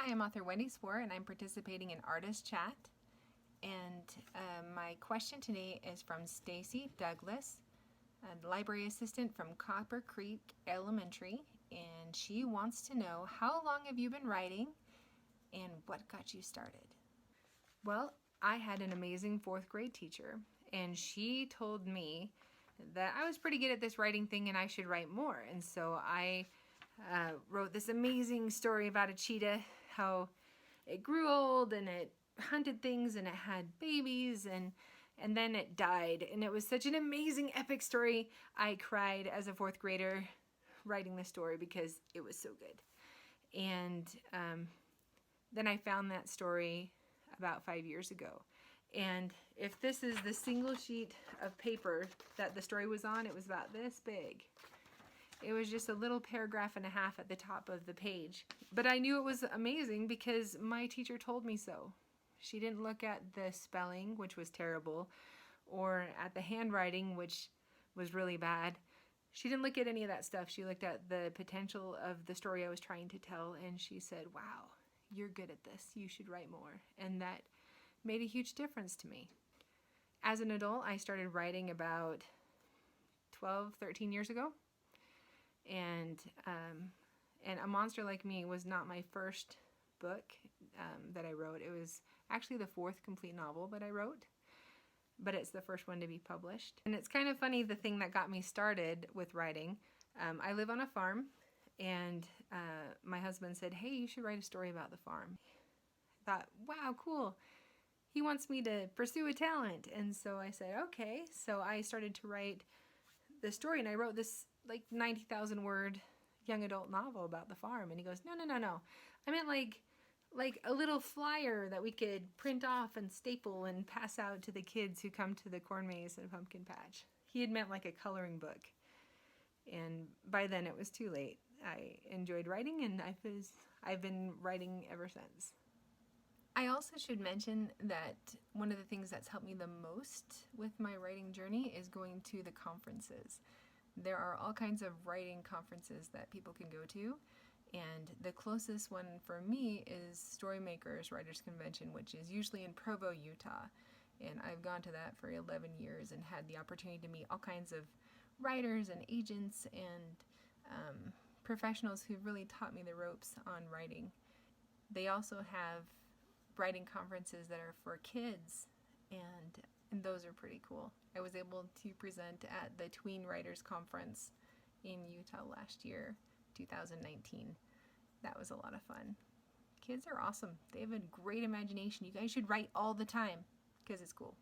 Hi, I'm author Wendy and I'm participating in Artist Chat. And my question today is from Stacey Douglas, a library assistant from Copper Creek Elementary, and she wants to know, how long have you been writing and what got you started? Well, I had an amazing fourth grade teacher, and she told me that I was pretty good at this writing thing and I should write more. And so I wrote this amazing story about a cheetah, how it grew old and it hunted things and it had babies and then it died. And it was such an amazing, epic story. I cried as a fourth grader writing the story because it was so good. And then I found that story about 5 years ago. And if this is the single sheet of paper that the story was on, it was about this big. It was just a little paragraph and a half at the top of the page. But I knew it was amazing because my teacher told me so. She didn't look at the spelling, which was terrible, or at the handwriting, which was really bad. She didn't look at any of that stuff. She looked at the potential of the story I was trying to tell, and she said, wow, you're good at this. You should write more. And that made a huge difference to me. As an adult, I started writing about 12, 13 years ago. And A Monster Like Me was not my first book that I wrote. It was actually the fourth complete novel that I wrote, but it's the first one to be published. And it's kind of funny, the thing that got me started with writing. I live on a farm, and my husband said, hey, you should write a story about the farm. I thought, wow, cool. He wants me to pursue a talent. And so I said, okay. So I started to write the story, and I wrote this like 90,000 word young adult novel about the farm. And he goes, no. I meant like a little flyer that we could print off and staple and pass out to the kids who come to the corn maze and pumpkin patch. He had meant like a coloring book. And by then it was too late. I enjoyed writing, and I've been writing ever since. I also should mention that one of the things that's helped me the most with my writing journey is going to the conferences. There are all kinds of writing conferences that people can go to, and the closest one for me is Storymakers Writers Convention, which is usually in Provo, Utah. And I've gone to that for 11 years and had the opportunity to meet all kinds of writers and agents and professionals who've really taught me the ropes on writing. They also have writing conferences that are for kids, and those are pretty cool. I was able to present at the Tween Writers Conference in Utah last year, 2019. That was a lot of fun. Kids are awesome. They have a great imagination. You guys should write all the time because it's cool.